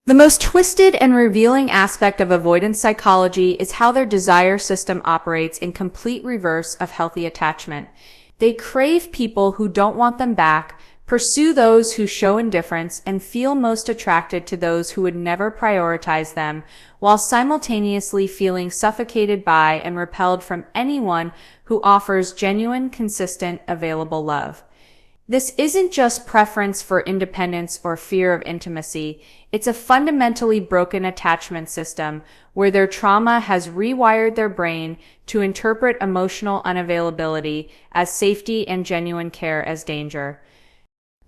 The most twisted and revealing aspect of avoidance psychology is how their desire system operates in complete reverse of healthy attachment. They crave people who don't want them back, pursue those who show indifference, and feel most attracted to those who would never prioritize them, while simultaneously feeling suffocated by and repelled from anyone who offers genuine, consistent, available love. This isn't just preference for independence or fear of intimacy. It's a fundamentally broken attachment system where their trauma has rewired their brain to interpret emotional unavailability as safety and genuine care as danger.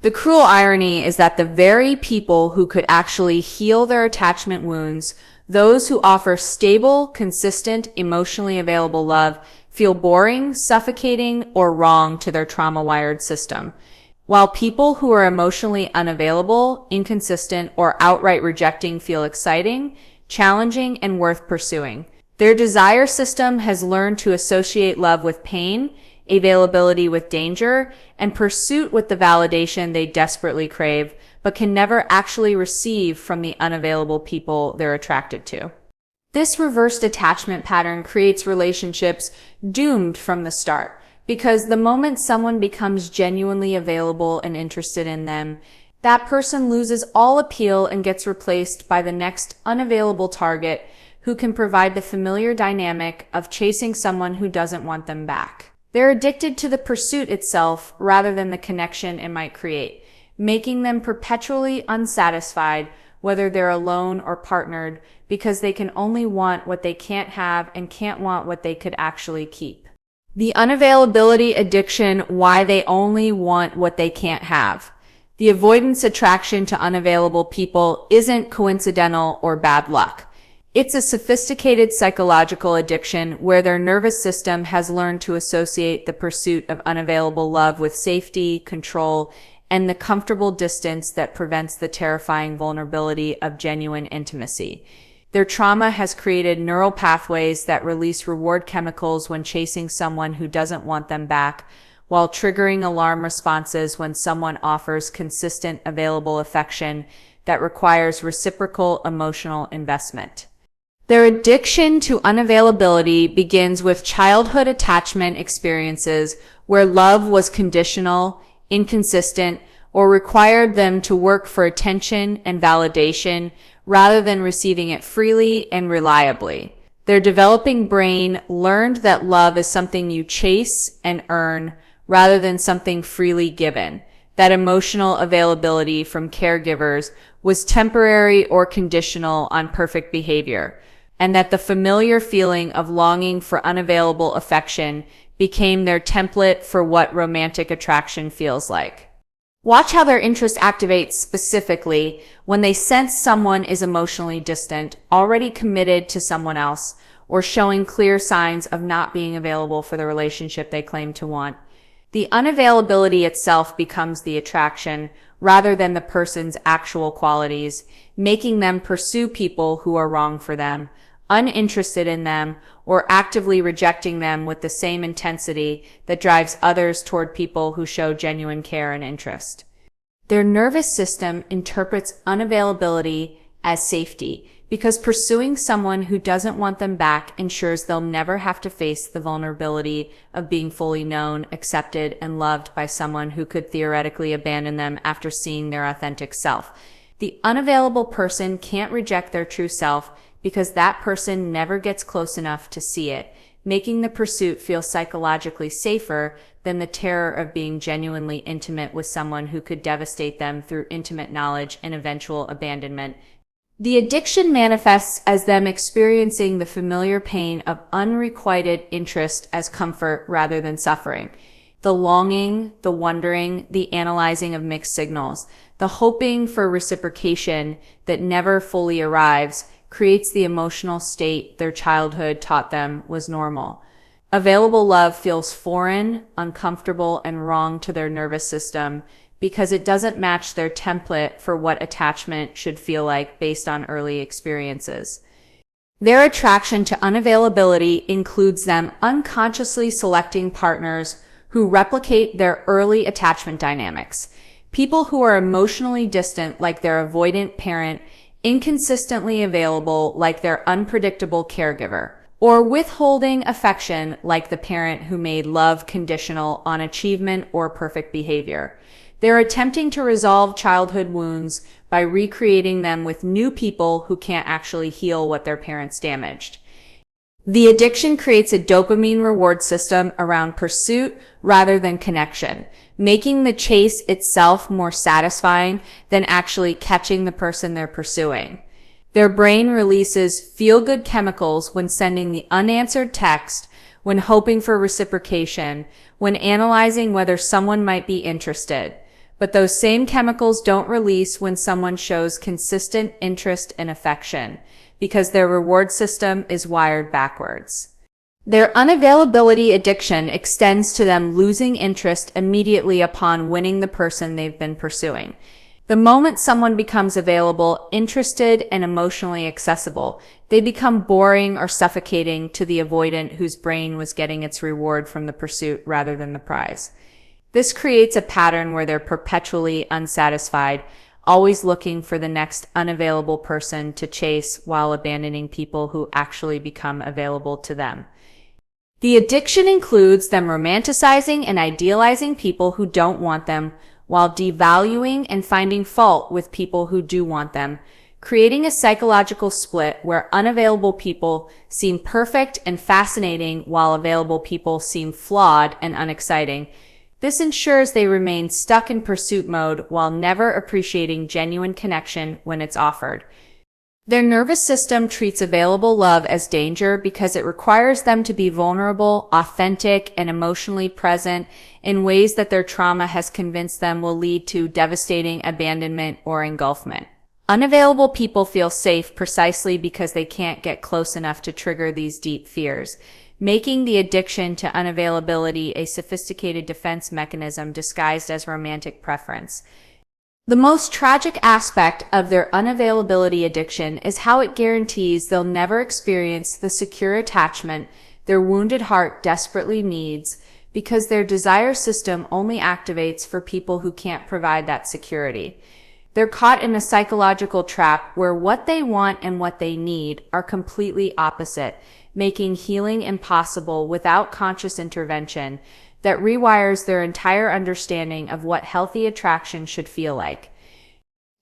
The cruel irony is that the very people who could actually heal their attachment wounds, those who offer stable, consistent, emotionally available love, feel boring, suffocating, or wrong to their trauma-wired system. While people who are emotionally unavailable, inconsistent, or outright rejecting feel exciting, challenging, and worth pursuing. Their desire system has learned to associate love with pain, availability with danger, and pursuit with the validation they desperately crave, but can never actually receive from the unavailable people they're attracted to. This reversed attachment pattern creates relationships doomed from the start. Because the moment someone becomes genuinely available and interested in them, that person loses all appeal and gets replaced by the next unavailable target who can provide the familiar dynamic of chasing someone who doesn't want them back. They're addicted to the pursuit itself rather than the connection it might create, making them perpetually unsatisfied whether they're alone or partnered because they can only want what they can't have and can't want what they could actually keep. The unavailability addiction, why they only want what they can't have. The avoidance attraction to unavailable people isn't coincidental or bad luck. It's a sophisticated psychological addiction where their nervous system has learned to associate the pursuit of unavailable love with safety, control, and the comfortable distance that prevents the terrifying vulnerability of genuine intimacy. Their trauma has created neural pathways that release reward chemicals when chasing someone who doesn't want them back, while triggering alarm responses when someone offers consistent, available affection that requires reciprocal emotional investment. Their addiction to unavailability begins with childhood attachment experiences where love was conditional, inconsistent, or required them to work for attention and validation rather than receiving it freely and reliably. Their developing brain learned that love is something you chase and earn rather than something freely given. That emotional availability from caregivers was temporary or conditional on perfect behavior, and that the familiar feeling of longing for unavailable affection became their template for what romantic attraction feels like. Watch how their interest activates specifically when they sense someone is emotionally distant, already committed to someone else, or showing clear signs of not being available for the relationship they claim to want. The unavailability itself becomes the attraction rather than the person's actual qualities, making them pursue people who are wrong for them, uninterested in them, or actively rejecting them with the same intensity that drives others toward people who show genuine care and interest. Their nervous system interprets unavailability as safety because pursuing someone who doesn't want them back ensures they'll never have to face the vulnerability of being fully known, accepted, and loved by someone who could theoretically abandon them after seeing their authentic self. The unavailable person can't reject their true self because that person never gets close enough to see it, making the pursuit feel psychologically safer than the terror of being genuinely intimate with someone who could devastate them through intimate knowledge and eventual abandonment. The addiction manifests as them experiencing the familiar pain of unrequited interest as comfort rather than suffering. The longing, the wondering, the analyzing of mixed signals, the hoping for reciprocation that never fully arrives, creates the emotional state their childhood taught them was normal. Available love feels foreign, uncomfortable, and wrong to their nervous system because it doesn't match their template for what attachment should feel like based on early experiences. Their attraction to unavailability includes them unconsciously selecting partners who replicate their early attachment dynamics. People who are emotionally distant, like their avoidant parent, inconsistently available like their unpredictable caregiver, or withholding affection like the parent who made love conditional on achievement or perfect behavior. They're attempting to resolve childhood wounds by recreating them with new people who can't actually heal what their parents damaged. The addiction creates a dopamine reward system around pursuit rather than connection, making the chase itself more satisfying than actually catching the person they're pursuing. Their brain releases feel-good chemicals when sending the unanswered text, when hoping for reciprocation, when analyzing whether someone might be interested. But those same chemicals don't release when someone shows consistent interest and affection, because their reward system is wired backwards. Their unavailability addiction extends to them losing interest immediately upon winning the person they've been pursuing. The moment someone becomes available, interested, and emotionally accessible, they become boring or suffocating to the avoidant whose brain was getting its reward from the pursuit rather than the prize. This creates a pattern where they're perpetually unsatisfied, always looking for the next unavailable person to chase while abandoning people who actually become available to them. The addiction includes them romanticizing and idealizing people who don't want them, while devaluing and finding fault with people who do want them, creating a psychological split where unavailable people seem perfect and fascinating while available people seem flawed and unexciting. This ensures they remain stuck in pursuit mode while never appreciating genuine connection when it's offered. Their nervous system treats available love as danger because it requires them to be vulnerable, authentic, and emotionally present in ways that their trauma has convinced them will lead to devastating abandonment or engulfment. Unavailable people feel safe precisely because they can't get close enough to trigger these deep fears, making the addiction to unavailability a sophisticated defense mechanism disguised as romantic preference. The most tragic aspect of their unavailability addiction is how it guarantees they'll never experience the secure attachment their wounded heart desperately needs, because their desire system only activates for people who can't provide that security. They're caught in a psychological trap where what they want and what they need are completely opposite, making healing impossible without conscious intervention that rewires their entire understanding of what healthy attraction should feel like.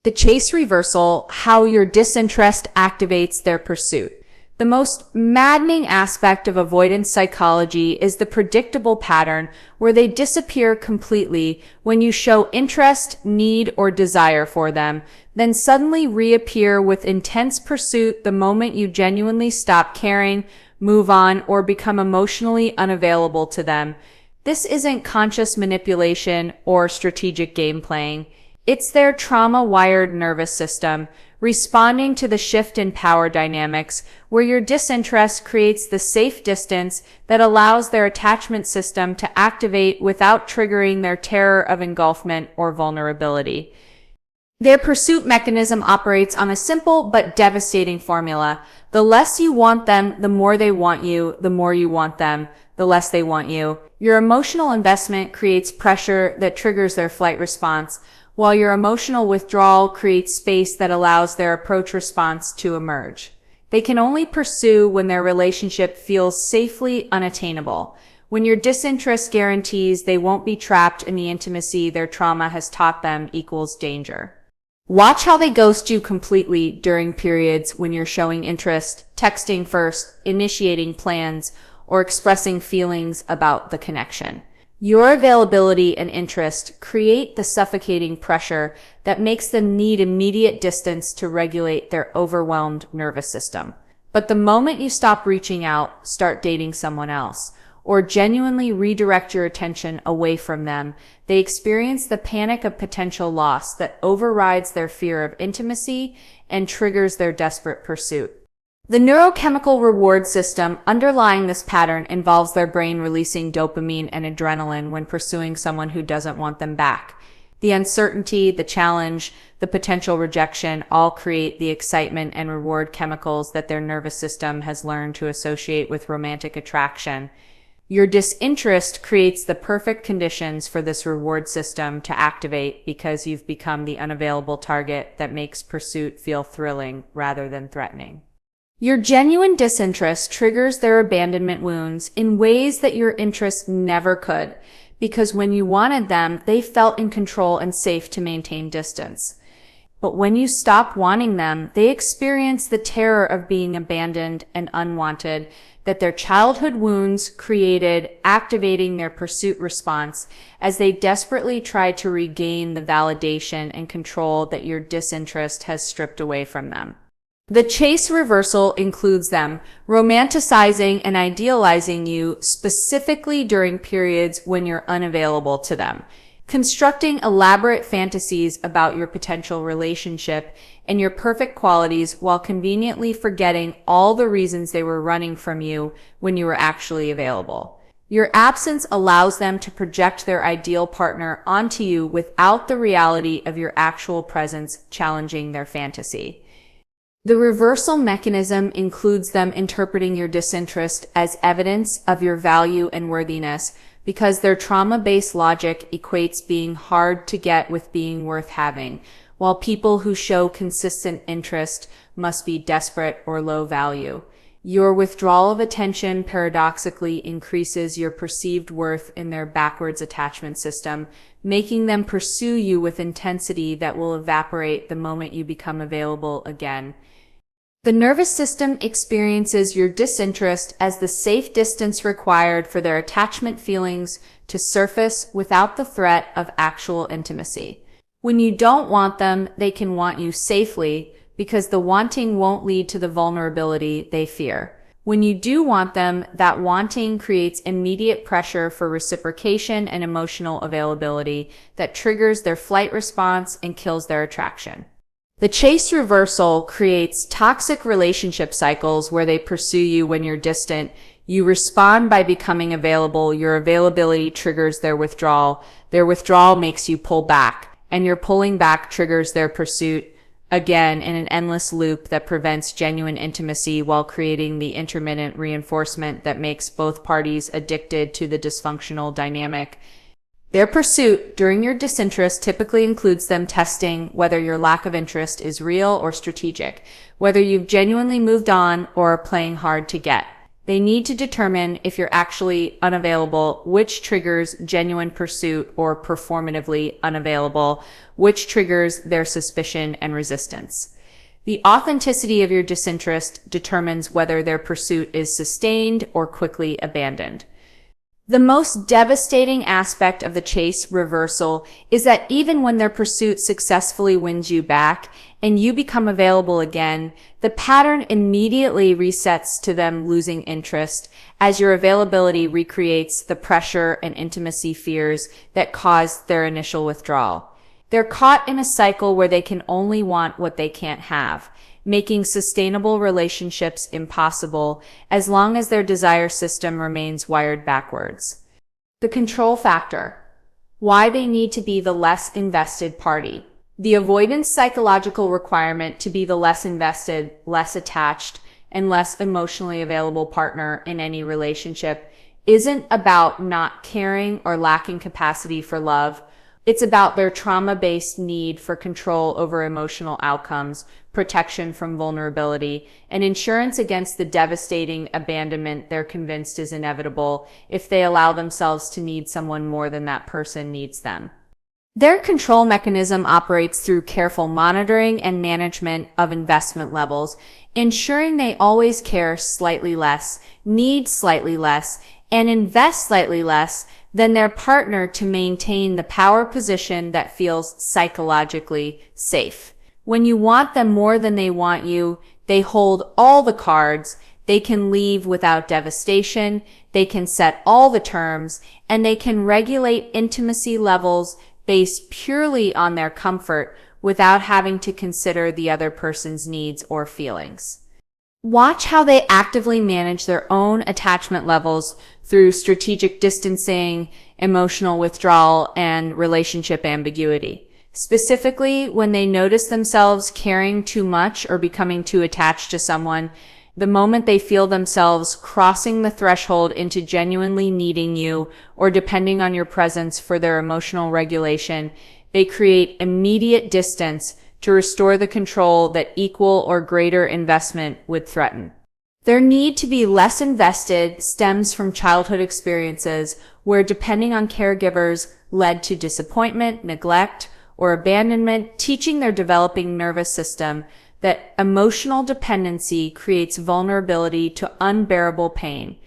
The chase reversal, how your disinterest activates their pursuit. The most maddening aspect of avoidance psychology is the predictable pattern where they disappear completely when you show interest, need, or desire for them, then suddenly reappear with intense pursuit the moment you genuinely stop caring, move on, or become emotionally unavailable to them. This isn't conscious manipulation or strategic game playing. It's their trauma-wired nervous system responding to the shift in power dynamics, where your disinterest creates the safe distance that allows their attachment system to activate without triggering their terror of engulfment or vulnerability. Their pursuit mechanism operates on a simple but devastating formula. The less you want them, the more they want you. The more you want them, the less they want you. Your emotional investment creates pressure that triggers their flight response, while your emotional withdrawal creates space that allows their approach response to emerge. They can only pursue when their relationship feels safely unattainable, when your disinterest guarantees they won't be trapped in the intimacy their trauma has taught them equals danger. Watch how they ghost you completely during periods when you're showing interest, texting first, initiating plans, or expressing feelings about the connection. Your availability and interest create the suffocating pressure that makes them need immediate distance to regulate their overwhelmed nervous system. But the moment you stop reaching out, start dating someone else, or genuinely redirect your attention away from them, they experience the panic of potential loss that overrides their fear of intimacy and triggers their desperate pursuit. The neurochemical reward system underlying this pattern involves their brain releasing dopamine and adrenaline when pursuing someone who doesn't want them back. The uncertainty, the challenge, the potential rejection all create the excitement and reward chemicals that their nervous system has learned to associate with romantic attraction. Your disinterest creates the perfect conditions for this reward system to activate because you've become the unavailable target that makes pursuit feel thrilling rather than threatening. Your genuine disinterest triggers their abandonment wounds in ways that your interest never could, because when you wanted them, they felt in control and safe to maintain distance. But when you stop wanting them, they experience the terror of being abandoned and unwanted that their childhood wounds created, activating their pursuit response as they desperately try to regain the validation and control that your disinterest has stripped away from them. The chase reversal includes them romanticizing and idealizing you specifically during periods when you're unavailable to them, constructing elaborate fantasies about your potential relationship and your perfect qualities while conveniently forgetting all the reasons they were running from you when you were actually available. Your absence allows them to project their ideal partner onto you without the reality of your actual presence challenging their fantasy. The reversal mechanism includes them interpreting your disinterest as evidence of your value and worthiness because their trauma-based logic equates being hard to get with being worth having, while people who show consistent interest must be desperate or low value. Your withdrawal of attention paradoxically increases your perceived worth in their backwards attachment system, making them pursue you with intensity that will evaporate the moment you become available again. The nervous system experiences your disinterest as the safe distance required for their attachment feelings to surface without the threat of actual intimacy. When you don't want them, they can want you safely because the wanting won't lead to the vulnerability they fear. When you do want them, that wanting creates immediate pressure for reciprocation and emotional availability that triggers their flight response and kills their attraction. The chase reversal creates toxic relationship cycles where they pursue you when you're distant. You respond by becoming available. Your availability triggers their withdrawal. Their withdrawal makes you pull back, and your pulling back triggers their pursuit, again in an endless loop that prevents genuine intimacy while creating the intermittent reinforcement that makes both parties addicted to the dysfunctional dynamic. Their pursuit during your disinterest typically includes them testing whether your lack of interest is real or strategic, whether you've genuinely moved on or are playing hard to get. They need to determine if you're actually unavailable, which triggers genuine pursuit, or performatively unavailable, which triggers their suspicion and resistance. The authenticity of your disinterest determines whether their pursuit is sustained or quickly abandoned. The most devastating aspect of the chase reversal is that even when their pursuit successfully wins you back and you become available again, the pattern immediately resets to them losing interest as your availability recreates the pressure and intimacy fears that caused their initial withdrawal. They're caught in a cycle where they can only want what they can't have, making sustainable relationships impossible as long as their desire system remains wired backwards. The control factor. Why they need to be the less invested party. The avoidance psychological requirement to be the less invested, less attached, and less emotionally available partner in any relationship isn't about not caring or lacking capacity for love. It's about their trauma-based need for control over emotional outcomes, protection from vulnerability, and insurance against the devastating abandonment they're convinced is inevitable if they allow themselves to need someone more than that person needs them. Their control mechanism operates through careful monitoring and management of investment levels, ensuring they always care slightly less, need slightly less, and invest slightly less than their partner to maintain the power position that feels psychologically safe. When you want them more than they want you, they hold all the cards, they can leave without devastation, they can set all the terms, and they can regulate intimacy levels based purely on their comfort without having to consider the other person's needs or feelings. Watch how they actively manage their own attachment levels through strategic distancing, emotional withdrawal, and relationship ambiguity. Specifically, when they notice themselves caring too much or becoming too attached to someone, The moment they feel themselves crossing the threshold into genuinely needing you or depending on your presence for their emotional regulation, they create immediate distance to restore the control that equal or greater investment would threaten. Their need to be less invested stems from childhood experiences where depending on caregivers led to disappointment, neglect, or abandonment, teaching their developing nervous system that emotional dependency creates vulnerability to unbearable pain.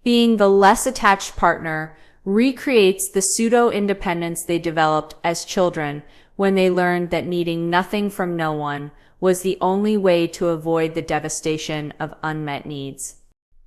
Being the less attached partner recreates the pseudo-independence they developed as children when they learned that needing nothing from no one was the only way to avoid the devastation of unmet needs.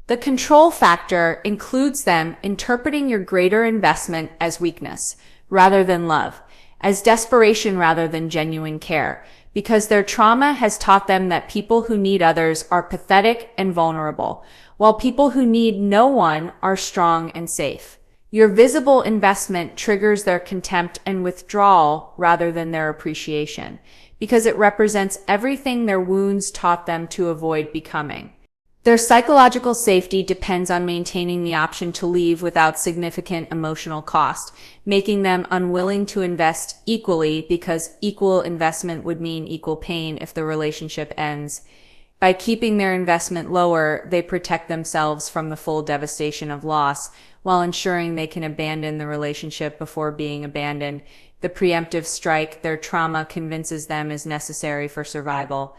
The control factor includes them interpreting your greater investment as weakness rather than love, as desperation rather than genuine care, because their trauma has taught them that people who need others are pathetic and vulnerable, while people who need no one are strong and safe. Your visible investment triggers their contempt and withdrawal rather than their appreciation, because it represents everything their wounds taught them to avoid becoming. Their psychological safety depends on maintaining the option to leave without significant emotional cost, making them unwilling to invest equally because equal investment would mean equal pain if the relationship ends. By keeping their investment lower, they protect themselves from the full devastation of loss, while ensuring they can abandon the relationship before being abandoned. The preemptive strike their trauma convinces them is necessary for survival.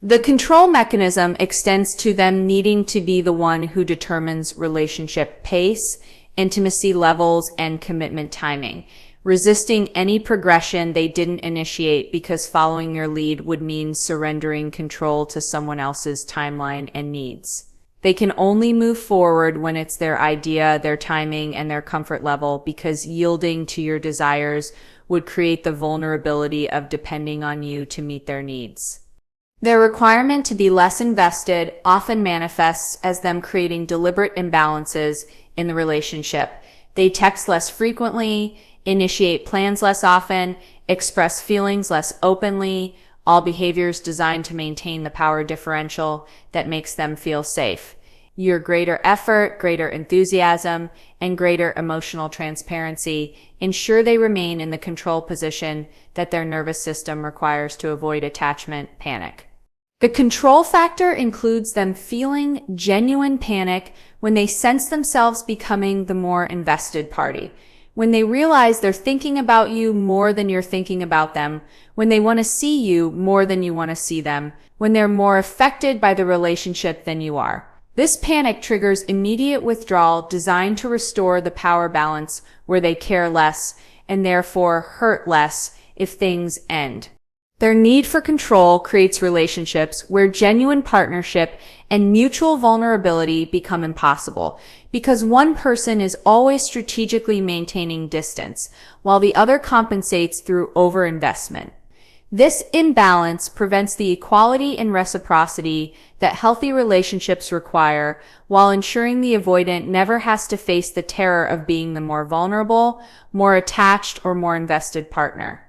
The control mechanism extends to them needing to be the one who determines relationship pace, intimacy levels, and commitment timing, resisting any progression they didn't initiate because following your lead would mean surrendering control to someone else's timeline and needs. They can only move forward when it's their idea, their timing, and their comfort level, because yielding to your desires would create the vulnerability of depending on you to meet their needs. Their requirement to be less invested often manifests as them creating deliberate imbalances in the relationship. They text less frequently, initiate plans less often, express feelings less openly, all behaviors designed to maintain the power differential that makes them feel safe. Your greater effort, greater enthusiasm, and greater emotional transparency ensure they remain in the control position that their nervous system requires to avoid attachment panic. The control factor includes them feeling genuine panic when they sense themselves becoming the more invested party, when they realize they're thinking about you more than you're thinking about them, when they want to see you more than you want to see them, when they're more affected by the relationship than you are. This panic triggers immediate withdrawal designed to restore the power balance where they care less and therefore hurt less if things end. Their need for control creates relationships where genuine partnership and mutual vulnerability become impossible because one person is always strategically maintaining distance while the other compensates through overinvestment. This imbalance prevents the equality and reciprocity that healthy relationships require, while ensuring the avoidant never has to face the terror of being the more vulnerable, more attached, or more invested partner.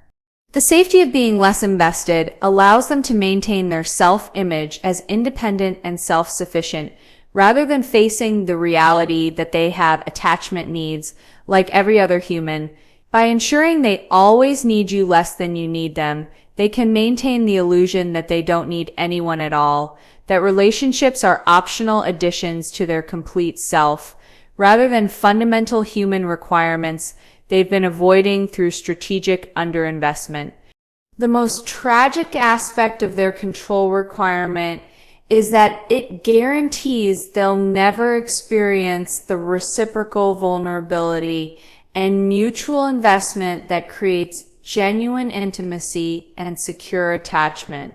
The safety of being less invested allows them to maintain their self-image as independent and self-sufficient, rather than facing the reality that they have attachment needs like every other human. By ensuring they always need you less than you need them, they can maintain the illusion that they don't need anyone at all, that relationships are optional additions to their complete self, rather than fundamental human requirements they've been avoiding through strategic underinvestment. The most tragic aspect of their control requirement is that it guarantees they'll never experience the reciprocal vulnerability and mutual investment that creates genuine intimacy and secure attachment.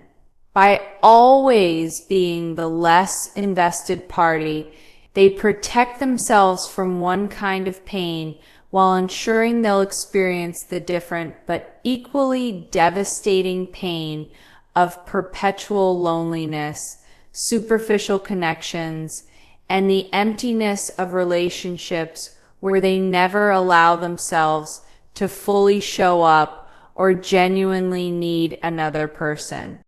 By always being the less invested party, they protect themselves from one kind of pain while ensuring they'll experience the different but equally devastating pain of perpetual loneliness, superficial connections, and the emptiness of relationships where they never allow themselves to fully show up or genuinely need another person.